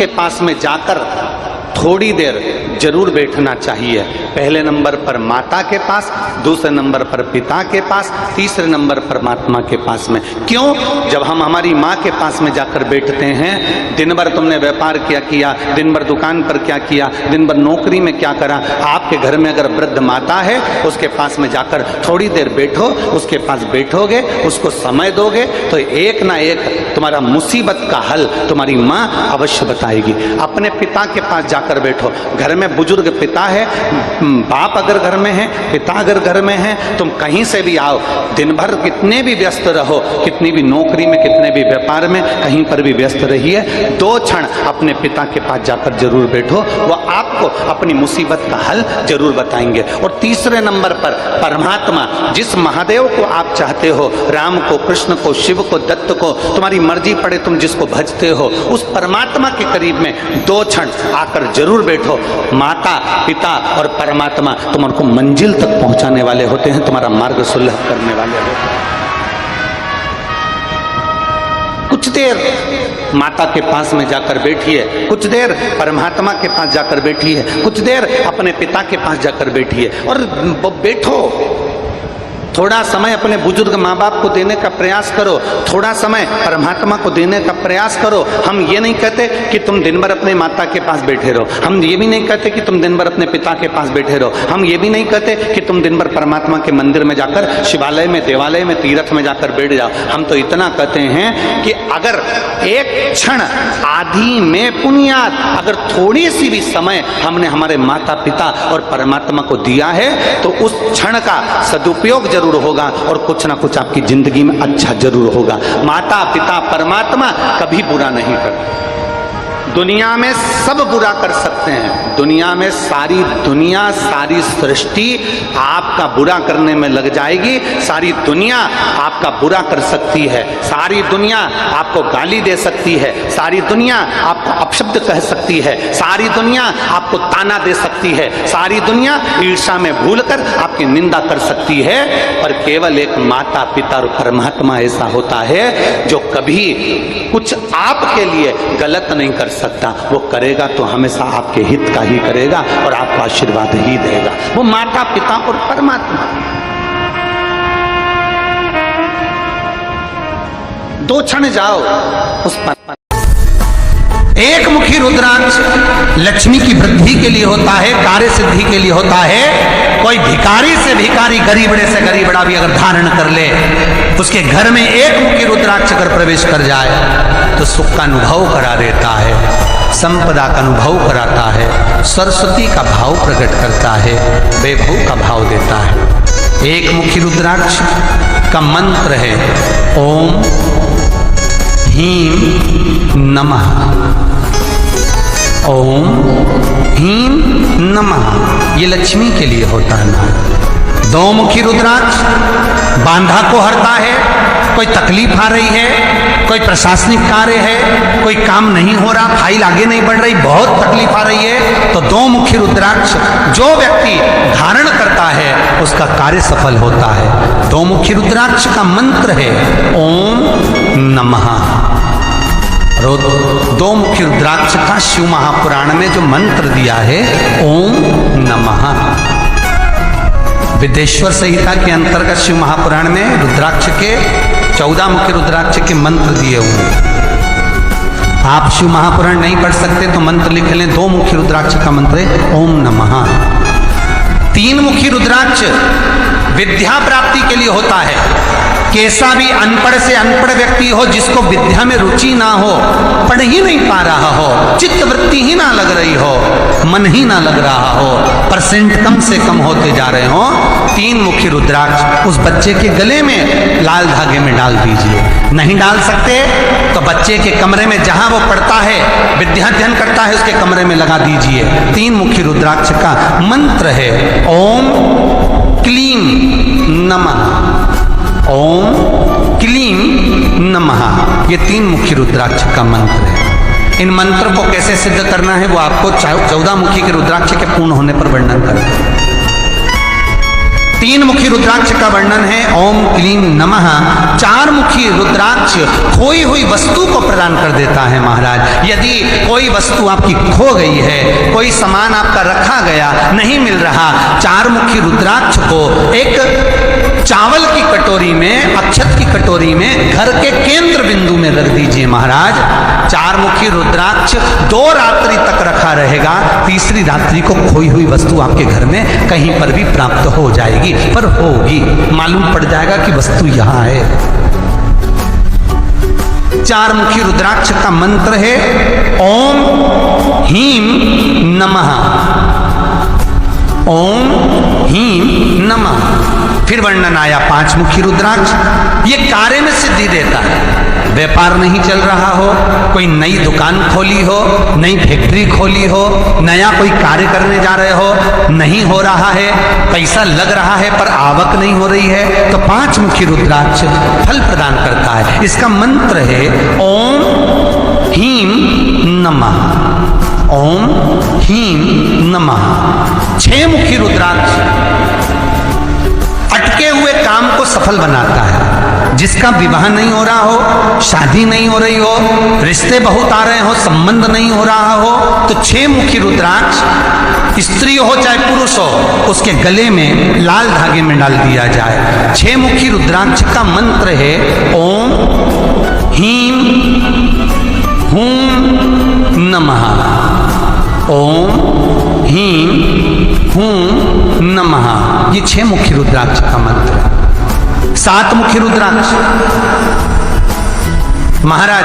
के पास में जाकर थोड़ी देर जरूर बैठना चाहिए। पहले नंबर पर माता के पास, दूसरे नंबर पर पिता के पास, तीसरे नंबर पर परमात्मा के पास में। क्यों? जब हम हमारी माँ के पास में जाकर बैठते हैं, दिन भर तुमने व्यापार क्या किया, दिन भर दुकान पर क्या किया, दिन भर नौकरी में क्या करा, आपके घर में अगर वृद्ध माता है उसके पास में जाकर थोड़ी देर बैठो, उसके पास बैठोगे, उसको समय दोगे तो एक ना एक तुम्हारा मुसीबत का हल तुम्हारी माँ अवश्य बताएगी। अपने पिता के पास जाकर बैठो। घर में बुजुर्ग पिता है, बाप अगर घर में है, पिता अगर घर में है, तुम कहीं से भी आओ, दिन भर कितने भी व्यस्त रहो, कितनी भी नौकरी में, कितने भी व्यापार में, कहीं पर भी व्यस्त रहिए, 2 क्षण अपने पिता के पास जाकर जरूर बैठो, वो आपको अपनी मुसीबत का हल जरूर बताएंगे। और तीसरे नंबर पर परमात्मा, जिस महादेव को आप चाहते हो, राम को, कृष्ण को, शिव को, दत्त को, तुम्हारी मर्जी पड़े तुम जिसको भजते हो, उस परमात्मा के करीब में 2 क्षण आकर जरूर बैठो। माता, पिता और परमात्मा तुम्हारे मंजिल तक पहुंचाने वाले होते हैं, तुम्हारा मार्ग सुलभ करने वाले होते हैं। कुछ देर माता के पास में जाकर बैठिए, कुछ देर परमात्मा के पास जाकर बैठिए, कुछ देर अपने पिता के पास जाकर बैठिए और बैठो। थोड़ा समय अपने बुजुर्ग माँ बाप को देने का प्रयास करो, थोड़ा समय परमात्मा को देने का प्रयास करो। हम ये नहीं कहते कि तुम दिन भर अपने माता के पास बैठे रहो, हम ये भी नहीं कहते कि तुम दिन भर अपने पिता के पास बैठे रहो, हम ये भी नहीं कहते कि तुम दिन भर परमात्मा के मंदिर में जाकर, शिवालय में, देवालय में, तीर्थ में जाकर बैठ जाओ। हम तो इतना कहते हैं कि अगर एक क्षण आदि में पुण्यात, अगर थोड़ी सी भी समय हमने हमारे माता पिता और परमात्मा को दिया है तो उस क्षण का सदुपयोग जरूर होगा और कुछ ना कुछ आपकी जिंदगी में अच्छा जरूर होगा। माता पिता परमात्मा कभी बुरा नहीं करते। दुनिया में सब बुरा कर सकते हैं, दुनिया में सारी दुनिया, सारी सृष्टि आपका बुरा करने में लग जाएगी, सारी दुनिया आपका बुरा कर सकती है, सारी दुनिया आपको गाली दे सकती है, सारी दुनिया आपको अपशब्द कह सकती है, सारी दुनिया आपको ताना दे सकती है, सारी दुनिया ईर्ष्या में भूलकर आपकी निंदा कर सकती है, पर केवल एक माता पिता और परमात्मा ऐसा होता है जो कभी कुछ आपके लिए गलत नहीं कर सकता। वो करेगा तो हमेशा आपके हित का ही करेगा और आपको आशीर्वाद ही देगा। वो माता पिता और परमात्मा। 2 क्षण जाओ उस पर। एक मुखी रुद्राक्ष लक्ष्मी की वृद्धि के लिए होता है, कार्य सिद्धि के लिए होता है। कोई भिखारी से भिखारी, गरीबड़े से गरीबड़ा भी अगर धारण कर ले, उसके घर में एक मुखी रुद्राक्ष अगर प्रवेश कर जाए तो सुख का अनुभव करा देता है, संपदा का अनुभव कराता है, सरस्वती का भाव प्रकट करता है, वैभव का भाव देता है। एक मुखी रुद्राक्ष का मंत्र है ओम ह्रीं नमः, ओम ह्रीं नमः। ये लक्ष्मी के लिए होता है ना। 2 मुखी रुद्राक्ष बांधा को हरता है। कोई तकलीफ आ रही है, कोई प्रशासनिक कार्य है, कोई काम नहीं हो रहा, फाइल आगे नहीं बढ़ रही, बहुत तकलीफ आ रही है, तो 2 मुखी रुद्राक्ष जो व्यक्ति धारण करता है उसका कार्य सफल होता है। 2 मुखी रुद्राक्ष का मंत्र है ओम नमः। 2 मुखी रुद्राक्ष का शिव महापुराण में जो मंत्र दिया है ओम नमः। विदेश्वर संहिता के अंतर्गत शिव महापुराण में रुद्राक्ष के 14 मुखी रुद्राक्ष के मंत्र दिए हुए हैं। आप शिव महापुराण नहीं पढ़ सकते तो मंत्र लिख लें। 2 मुखी रुद्राक्ष का मंत्र है ओम नमः। 3 मुखी रुद्राक्ष विद्या प्राप्ति के लिए होता है। कैसा भी अनपढ़ से अनपढ़ व्यक्ति हो, जिसको विद्या में रुचि ना हो, पढ़ ही नहीं पा रहा हो, चित्त वृत्ति ही ना लग रही हो, मन ही ना लग रहा हो, परसेंट कम से कम होते जा रहे हो, 3 मुखी रुद्राक्ष उस बच्चे के गले में लाल धागे में डाल दीजिए। नहीं डाल सकते तो बच्चे के कमरे में जहां वो पढ़ता है, विद्याध्ययन करता है, उसके कमरे में लगा दीजिए। 3 मुखी रुद्राक्ष का मंत्र है ओम क्लीं नमः, ओम क्लीं नमः। ये 3 मुखी रुद्राक्ष का मंत्र है। इन मंत्र को कैसे सिद्ध करना है वो आपको 14 मुखी के रुद्राक्ष के पूर्ण होने पर वर्णन करें। तीन मुखी रुद्राक्ष का वर्णन है, ओम क्लीम नमः। चार मुखी रुद्राक्ष खोई हुई वस्तु को प्रदान कर देता है महाराज। यदि कोई वस्तु आपकी खो गई है, कोई सामान आपका रखा गया नहीं मिल रहा, चार मुखी रुद्राक्ष को एक चावल की कटोरी में, अक्षत की कटोरी में घर के केंद्र बिंदु में रख दीजिए महाराज। चार मुखी रुद्राक्ष 2 रात्रि तक रखा रहेगा, तीसरी रात्रि को खोई हुई वस्तु आपके घर में कहीं पर भी प्राप्त हो जाएगी, पर होगी, मालूम पड़ जाएगा कि वस्तु यहां है। चार मुखी रुद्राक्ष का मंत्र है ओम हीम नमः, ओम हीम नमः। फिर वर्णन आया 5 मुखी रुद्राक्ष। ये कार्य में सिद्धि देता है। व्यापार नहीं चल रहा हो, कोई नई दुकान खोली हो, नई फैक्ट्री खोली हो, नया कोई कार्य करने जा रहे हो, नहीं हो रहा है, पैसा लग रहा है पर आवक नहीं हो रही है, तो 5 मुखी रुद्राक्ष फल प्रदान करता है। इसका मंत्र है ओम हीम नमः, ओम हीम नमः। 6 मुखी रुद्राक्ष अटके हुए काम को सफल बनाता है। जिसका विवाह नहीं हो रहा हो, शादी नहीं हो रही हो, रिश्ते बहुत आ रहे हो, संबंध नहीं हो रहा हो, तो 6 मुखी रुद्राक्ष स्त्री हो चाहे पुरुष हो, उसके गले में लाल धागे में डाल दिया जाए। 6 मुखी रुद्राक्ष का मंत्र है ओम हीम हूम नमः, ओम हीम हूम नमः। ये 6 मुखी रुद्राक्ष का मंत्र है। 7 मुखी रुद्राक्ष महाराज,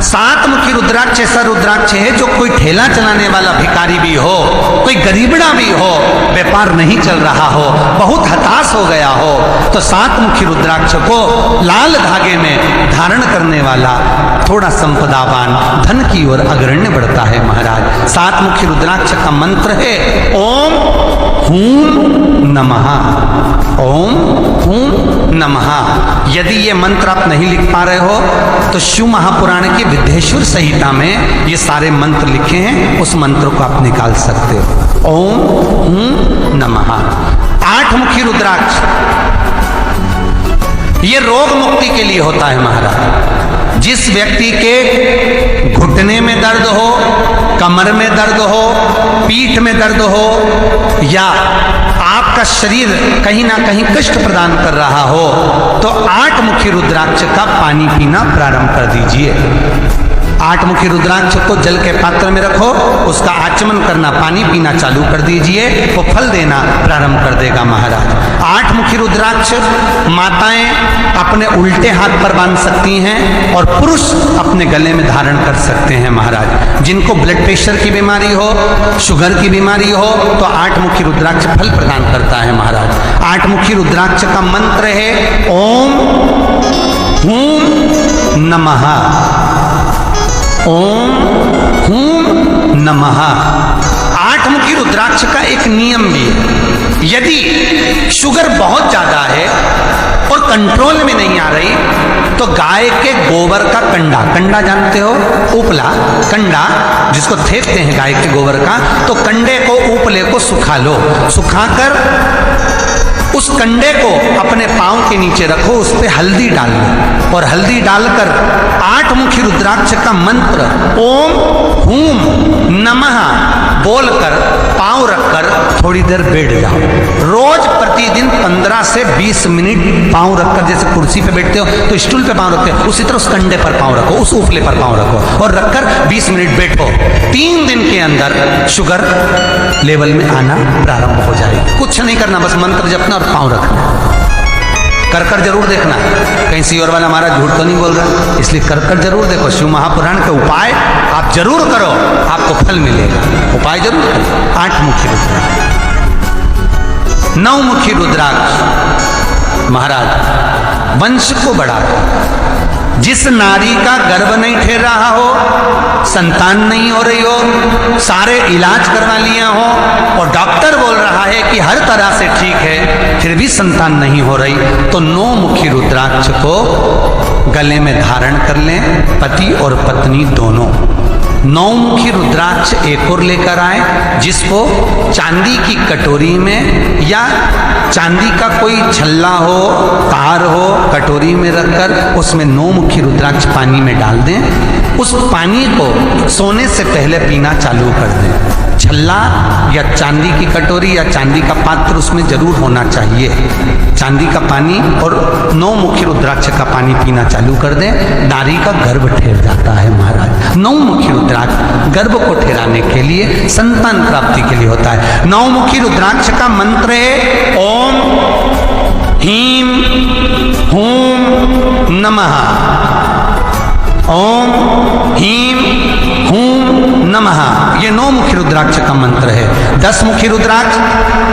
7 मुखी रुद्राक्ष ऐसा रुद्राक्ष है जो कोई ठेला चलाने वाला भिखारी भी हो, कोई गरीबड़ा भी हो, व्यापार नहीं चल रहा हो, बहुत हताश हो गया हो, तो 7 मुखी रुद्राक्ष को लाल धागे में धारण करने वाला थोड़ा संपदावान, धन की ओर अग्रण्य बढ़ता है महाराज। 7 मुखी रुद्राक्ष का मंत्र है ओम हूम नमः, ओम हूम नमः। यदि ये मंत्र आप नहीं लिख पा रहे हो तो शिव महापुराण की विद्येश्वर संहिता में ये सारे मंत्र लिखे हैं, उस मंत्र को आप निकाल सकते हो। ओम हूम नमः। 8 मुखी रुद्राक्ष ये रोग मुक्ति के लिए होता है महाराज। जिस व्यक्ति के घुटने में दर्द हो, कमर में दर्द हो, पीठ में दर्द हो, या आपका शरीर कहीं ना कहीं कष्ट प्रदान कर रहा हो, तो 8 मुखी रुद्राक्ष का पानी पीना प्रारंभ कर दीजिए। 8 मुखी रुद्राक्ष को जल के पात्र में रखो, उसका आचमन करना, पानी पीना चालू कर दीजिए, वो फल देना प्रारंभ कर देगा महाराज। 8 मुखी रुद्राक्ष माताएं अपने उल्टे हाथ पर बांध सकती हैं और पुरुष अपने गले में धारण कर सकते हैं महाराज। जिनको ब्लड प्रेशर की बीमारी हो, शुगर की बीमारी हो, तो 8 मुखी रुद्राक्ष फल प्रदान करता है महाराज। 8 मुखी रुद्राक्ष का मंत्र है ओम हूम नमः, ओम हूम नमः। 8 मुखी रुद्राक्ष का एक नियम भी है। यदि शुगर बहुत ज्यादा है और कंट्रोल में नहीं आ रही, तो गाय के गोबर का कंडा, कंडा जानते हो, उपला कंडा जिसको फेंकते हैं गाय के गोबर का, तो कंडे को, उपले को सुखा लो। सुखाकर उस कंडे को अपने पांव के नीचे रखो, उस पे हल्दी डाल लो और हल्दी डालकर 8 मुखी रुद्राक्ष का मंत्र ओम हूम नमः बोलकर पांव रखकर थोड़ी देर बैठ जाओ। रोज प्रतिदिन 15 से 20 मिनट पांव रखकर, जैसे कुर्सी पे बैठते हो तो स्टूल पे पांव रखते हो, उसी तरह उस कंडे पर पांव रखो, उस उपले पर पांव रखो और रखकर 20 मिनट बैठो। 3 दिन के अंदर शुगर लेवल में आना प्रारंभ हो जाएगी। कुछ नहीं करना, बस मंत्र जपना और पांव रखना। कर जरूर देखना, कहीं सीवर वाला हमारा झूठ तो नहीं बोल रहा, इसलिए कर जरूर देखो। शिव महापुराण के उपाय आप जरूर करो, आपको फल मिलेगा। उपाय जरूर करो। 8 मुखी रुद्राक्ष। 9 मुखी रुद्राक्ष महाराज वंश को बढ़ाकर, जिस नारी का गर्भ नहीं ठहर रहा हो, संतान नहीं हो रही हो, सारे इलाज करवा लिया हो और डॉक्टर बोल रहा है कि हर तरह से ठीक है, फिर भी संतान नहीं हो रही, तो 9 मुखी रुद्राक्ष को गले में धारण कर लें, पति और पत्नी दोनों। नौमुखी रुद्राक्ष एक और लेकर आए, जिसको चांदी की कटोरी में या चांदी का कोई छल्ला हो, तार हो, कटोरी में रखकर उसमें नौमुखी रुद्राक्ष पानी में डाल दें। उस पानी को सोने से पहले पीना चालू कर दें। छल्ला या चांदी की कटोरी या चांदी का पात्र उसमें जरूर होना चाहिए। चांदी का पानी और नौमुखी रुद्राक्ष का पानी पीना चालू कर दें, नारी का गर्भ ठहर जाता है महाराज। नौमुखी रुद्राक्ष गर्भ को ठहराने के लिए, संतान प्राप्ति के लिए होता है। नौमुखी रुद्राक्ष का मंत्र है ओम ह्रीं हूं नमः। ओम ह्रीं हूं नमः, ये नौमुखी रुद्राक्ष का मंत्र है। 10 मुखी रुद्राक्ष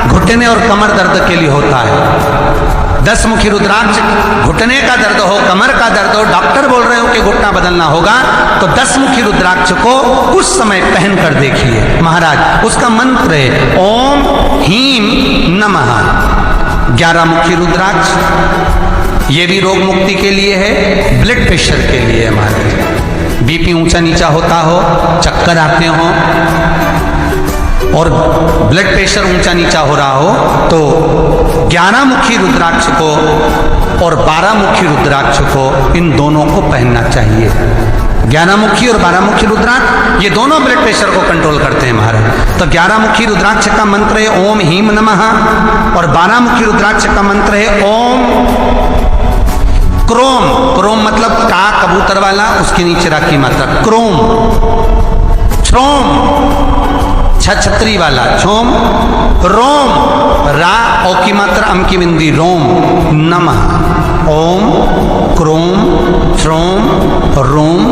घुटने और कमर दर्द के लिए होता है। 10 मुखी रुद्राक्ष घुटने का दर्द हो, कमर का दर्द हो, डॉक्टर बोल रहे हो कि घुटना बदलना होगा, तो 10 मुखी रुद्राक्ष को उस समय पहन कर देखिए महाराज। उसका मंत्र है ओम ह्रीं नमः। 11 मुखी रुद्राक्ष ये भी रोग मुक्ति के लिए है, ब्लड प्रेशर के लिए है महाराज। बीपी ऊंचा नीचा होता हो, चक्कर आते हो और ब्लड प्रेशर ऊंचा नीचा हो रहा हो, तो 11 मुखी रुद्राक्ष को और 12 मुखी रुद्राक्ष को, इन दोनों को पहनना चाहिए। 11 मुखी और 12 मुखी रुद्राक्ष ये दोनों ब्लड प्रेशर को कंट्रोल करते हैं महाराज। तो 11 मुखी रुद्राक्ष का मंत्र है ओम ह्रीं नमः और 12 मुखी रुद्राक्ष का मंत्र है ओम क्रोम। क्रोम मतलब का कबूतर वाला, उसके नीचे राखी मात्रा क्रोम। छ्रोम छतरी वाला छोम। रोम रा ओ की मात्रा अम की बिंदी रोम। नमः ओम क्रोम श्रोम रोम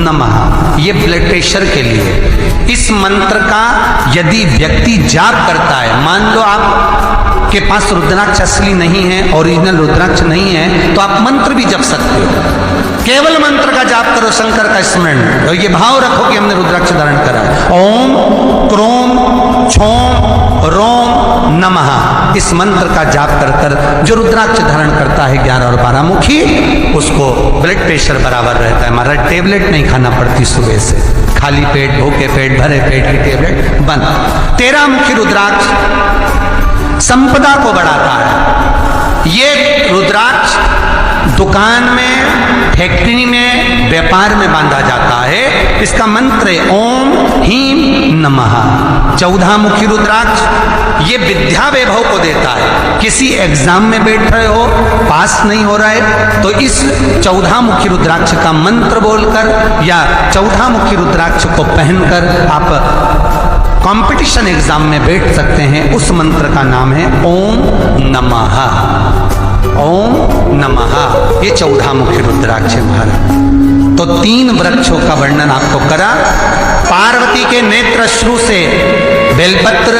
नमः, ये ब्लड प्रेशर के लिए। इस मंत्र का यदि व्यक्ति जाप करता है, मान लो आप के पास रुद्राक्ष असली नहीं है, ओरिजिनल रुद्राक्ष नहीं है, तो आप मंत्र भी जप सकते हो। केवल मंत्र का जाप करो, शंकर का स्मरण, और ये भाव रखो कि हमने रुद्राक्ष धारण करा है। ओम क्रोम छोम रोम नमः, इस मंत्र का जाप कर कर जो रुद्राक्ष धारण करता है 11 और 12 मुखी, उसको ब्लड प्रेशर बराबर रहता है महाराज। टेबलेट नहीं खाना पड़ती सुबह से, खाली पेट, भूखे पेट, भरे पेट की टेबलेट बंद। 13 मुखी रुद्राक्ष संपदा को बढ़ाता है। ये रुद्राक्ष दुकान में, फैक्ट्री में, व्यापार में बांधा जाता है। इसका मंत्र है ओम ह्रीं नमः। 14 मुखी रुद्राक्ष ये विद्या वैभव को देता है। किसी एग्जाम में बैठ रहे हो, पास नहीं हो रहा है, तो इस 14 मुखी रुद्राक्ष का मंत्र बोलकर या 14 मुखी रुद्राक्ष को पहनकर आप कंपटीशन एग्जाम में बैठ सकते हैं। उस मंत्र का नाम है ओम नमः। ओम नमः, ये 14 मुखी रुद्राक्ष है महाराज। तो 3 वृक्षों का वर्णन आपको करा। पार्वती के नेत्र अश्रु से बेलपत्र,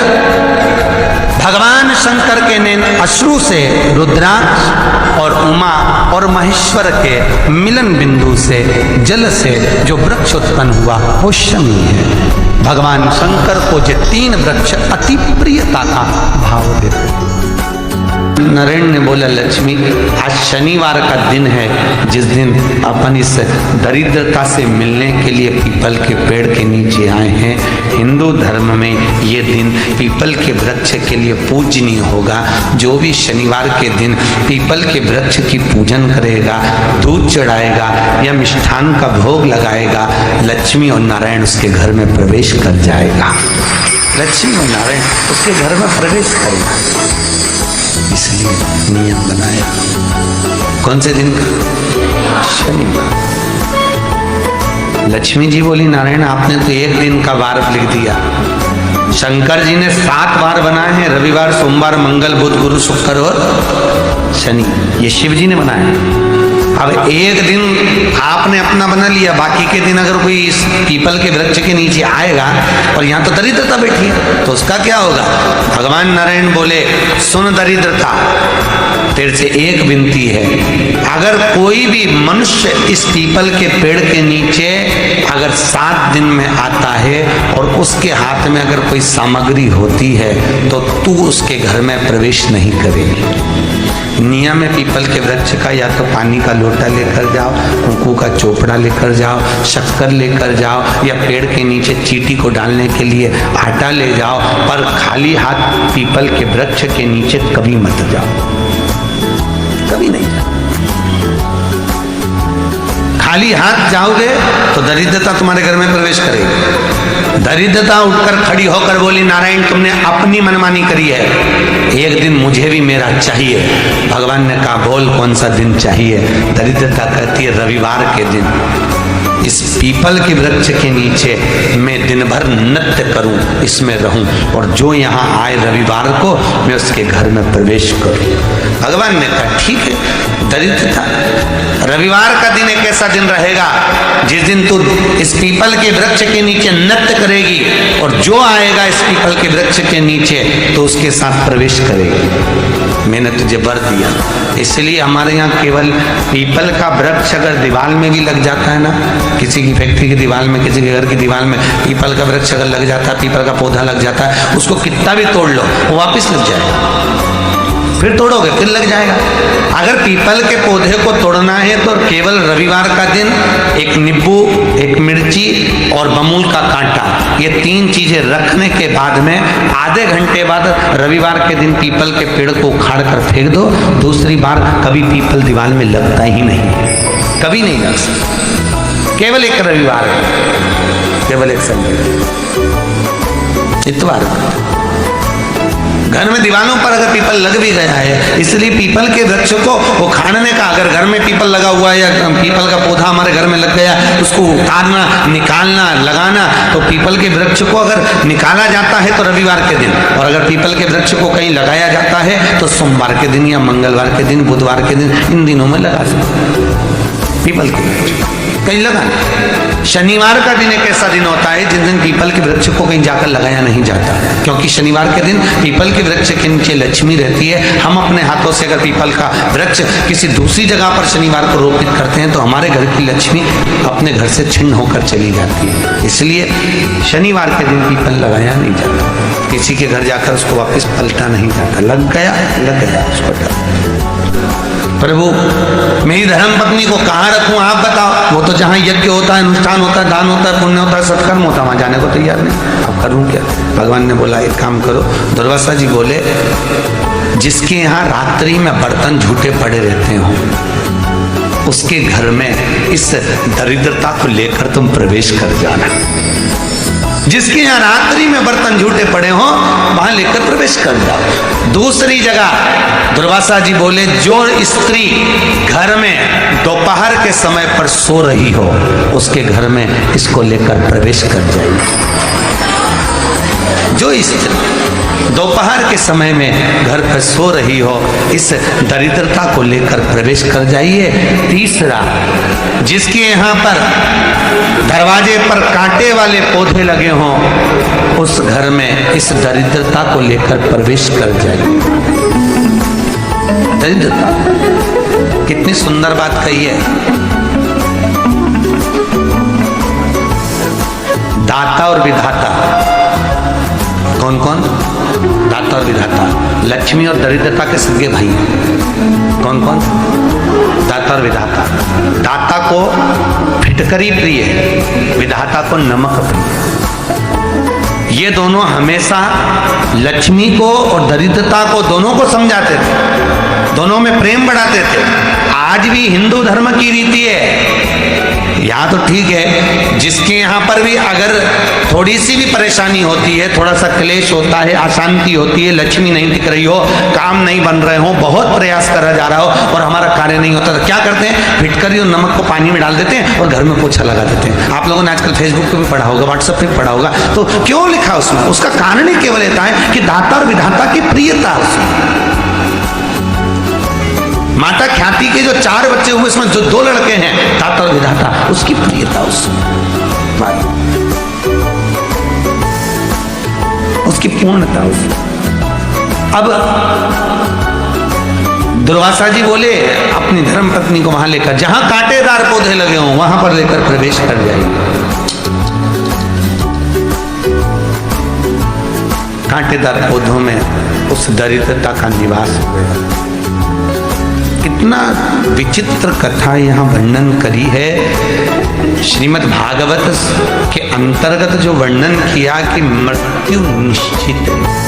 भगवान शंकर के नेत्र अश्रु से रुद्राक्ष, और उमा और महेश्वर के मिलन बिंदु से, जल से जो वृक्ष उत्पन्न हुआ वो शमी है। भगवान शंकर को ये 3 वृक्ष अति प्रियता का भाव देते। नरेंद्र ने बोला लक्ष्मी आज शनिवार का दिन है, जिस दिन अपन इस दरिद्रता से मिलने के लिए पीपल के पेड़ के नीचे आए हैं। हिंदू धर्म में ये दिन पीपल के वृक्ष के लिए पूजनीय होगा। जो भी शनिवार के दिन पीपल के वृक्ष की पूजन करेगा, दूध चढ़ाएगा या मिष्ठान का भोग लगाएगा, लक्ष्मी और नारायण उसके घर में प्रवेश कर जाएगा। लक्ष्मी और नारायण उसके घर में प्रवेश करेगा। इसलिए नियम बनाया। कौन से दिन का? शनिवार। लक्ष्मी जी बोली नारायण आपने तो एक दिन का वार लिख दिया। शंकर जी ने 7 वार बनाए हैं, रविवार, सोमवार, मंगल, बुध, गुरु, शुक्र और शनि। ये शिव जी ने बनाया। अब एक दिन आपने अपना बना लिया, बाकी के दिन अगर कोई इस पीपल के वृक्ष के नीचे आएगा और यहाँ तो दरिद्रता बैठी है, तो उसका क्या होगा? भगवान नारायण बोले सुन दरिद्रता, तेरे से एक विनती है, अगर कोई भी मनुष्य इस पीपल के पेड़ के नीचे अगर 7 दिन में आता है और उसके हाथ में अगर कोई सामग्री होती है, तो तू उसके घर में प्रवेश नहीं करेगी। नियम है पीपल के वृक्ष का, या तो पानी का लोटा लेकर जाओ, कुंकू का चोपड़ा लेकर जाओ, शक्कर लेकर जाओ, या पेड़ के नीचे चींटी को डालने के लिए आटा ले जाओ, पर खाली हाथ पीपल के वृक्ष के नीचे कभी मत जाओ, कभी नहीं जाओ। खाली हाथ जाओगे तो दरिद्रता तुम्हारे घर में प्रवेश करेगी। दरिद्रता उठकर खड़ी होकर बोली, नारायण तुमने अपनी मनमानी करी है, एक दिन मुझे भी मेरा चाहिए। भगवान ने कहा बोल कौन सा दिन चाहिए? दरिद्रता कहती है रविवार के दिन इस पीपल के वृक्ष के नीचे मैं दिन भर नृत्य करूं, इसमें रहूं, और जो यहाँ आए रविवार को मैं उसके घर में प्रवेश करूं। भगवान ने कहा ठीक है। दरिद्रता, रविवार का दिन एक ऐसा दिन रहेगा जिस दिन तू इस पीपल के वृक्ष के नीचे नृत्य करेगी, और जो आएगा इस पीपल के वृक्ष के नीचे तो उसके साथ प्रवेश करेगी। मैंने तुझे वर दिया। इसलिए हमारे यहाँ केवल पीपल का वृक्ष अगर दीवार में भी लग जाता है ना, किसी की फैक्ट्री की दीवार में, किसी के घर की दीवार में पीपल का वृक्ष अगर लग जाता है, पीपल का पौधा लग जाता है, उसको कितना भी तोड़ लो वो वापस लग जाएगा। फिर तोड़ोगे फिर लग जाएगा। अगर पीपल के पौधे को तोड़ना है तो केवल रविवार का दिन एक नींबू, एक मिर्ची और बमूल का कांटा, ये 3 चीजें रखने के बाद में आधे घंटे बाद रविवार के दिन पीपल के पेड़ को उखाड़ कर फेंक दो। दूसरी बार कभी पीपल दीवार में लगता ही नहीं, कभी नहीं लग सकता। केवल एक रविवार, केवल एक संडे, इतवार। घर में दीवानों पर अगर पीपल लग भी गया है, इसलिए पीपल के वृक्ष को उखाड़ने का, अगर घर में पीपल लगा हुआ है या पीपल का पौधा हमारे घर में लग गया, उसको उतारना, निकालना, लगाना, तो पीपल के वृक्ष को अगर निकाला जाता है तो रविवार के दिन, और अगर पीपल के वृक्ष को कहीं लगाया जाता है तो सोमवार के दिन या मंगलवार के दिन, बुधवार के दिन, इन दिनों में लगा सकते पीपल के वृक्ष कहीं लगाना। शनिवार का दिन एक ऐसा दिन होता है जिस दिन पीपल के वृक्ष को कहीं जाकर लगाया नहीं जाता, क्योंकि शनिवार के दिन पीपल के वृक्ष के नीचे लक्ष्मी रहती है। हम अपने हाथों से अगर पीपल का वृक्ष किसी दूसरी जगह पर शनिवार को रोपित करते हैं तो हमारे घर की लक्ष्मी अपने घर से छिन्न होकर चली जाती है। इसलिए शनिवार के दिन पीपल लगाया नहीं जाता, किसी के घर जाकर उसको वापस पलटा नहीं जाता। लग गया उसको। प्रभु मेरी धर्म पत्नी को कहाँ रखूं आप बताओ? वो तो जहाँ यज्ञ होता है, अनुष्ठान होता है, दान होता है, पुण्य होता है, सत्कर्म होता है, वहां जाने को तैयार नहीं। अब करूं क्या? भगवान ने बोला एक काम करो। दुर्वासा जी बोले जिसके यहाँ रात्रि में बर्तन झूठे पड़े रहते हो उसके घर में इस दरिद्रता को लेकर तुम प्रवेश कर जाना। जिसके यहाँ रात्रि में बर्तन झूठे पड़े हो वहां लेकर प्रवेश कर जाओ। दूसरी जगह दुर्वासा जी बोले जो स्त्री घर में दोपहर के समय पर सो रही हो उसके घर में इसको लेकर प्रवेश कर जाएगी। जो स्त्री दोपहर के समय में घर पर सो रही हो इस दरिद्रता को लेकर प्रवेश कर जाइए। तीसरा, जिसके यहाँ पर दरवाजे पर कांटे वाले पौधे लगे हों उस घर में इस दरिद्रता को लेकर प्रवेश कर जाइए। दरिद्रता, कितनी सुंदर बात कही है। दाता और विधाता, कौन कौन? दाता और विधाता। लक्ष्मी और दरिद्रता के सगे भाई कौन कौन? दाता और विधाता। दाता को फिटकरी प्रिय, विधाता को नमक प्रिय। ये दोनों हमेशा लक्ष्मी को और दरिद्रता को दोनों को समझाते थे, दोनों में प्रेम बढ़ाते थे। आज भी हिंदू धर्म की रीति है। यहाँ तो ठीक है, जिसके यहाँ पर भी अगर थोड़ी सी भी परेशानी होती है, थोड़ा सा क्लेश होता है, अशांति होती है, लक्ष्मी नहीं दिख रही हो, काम नहीं बन रहे हो, बहुत प्रयास करा जा रहा हो और हमारा कार्य नहीं होता, तो क्या करते हैं? फिटकरी और नमक को पानी में डाल देते हैं और घर में पोछा लगा देते हैं। आप लोगों ने आजकल फेसबुक पे भी पढ़ा होगा, व्हाट्सएप पे भी पढ़ा होगा। तो क्यों लिखा उसमें? उसका कारण ही केवल रहता है कि दाता और विधाता की प्रियता उसमें। माता ख्याति के जो 4 बच्चे हुए उसमें जो 2 लड़के हैं दाता और विधाता, उसकी प्रियता उसमें, उसकी पूर्णता उसमें। अब दुर्वासा जी बोले अपनी धर्म पत्नी को वहां लेकर, जहां कांटेदार पौधे लगे हों वहां पर लेकर प्रवेश कर जाएगी। कांटेदार पौधों में उस दरिद्रता का निवास हो गया। कितना विचित्र कथा यहाँ वर्णन करी है। श्रीमद् भागवत के अंतर्गत जो वर्णन किया कि मृत्यु निश्चित है,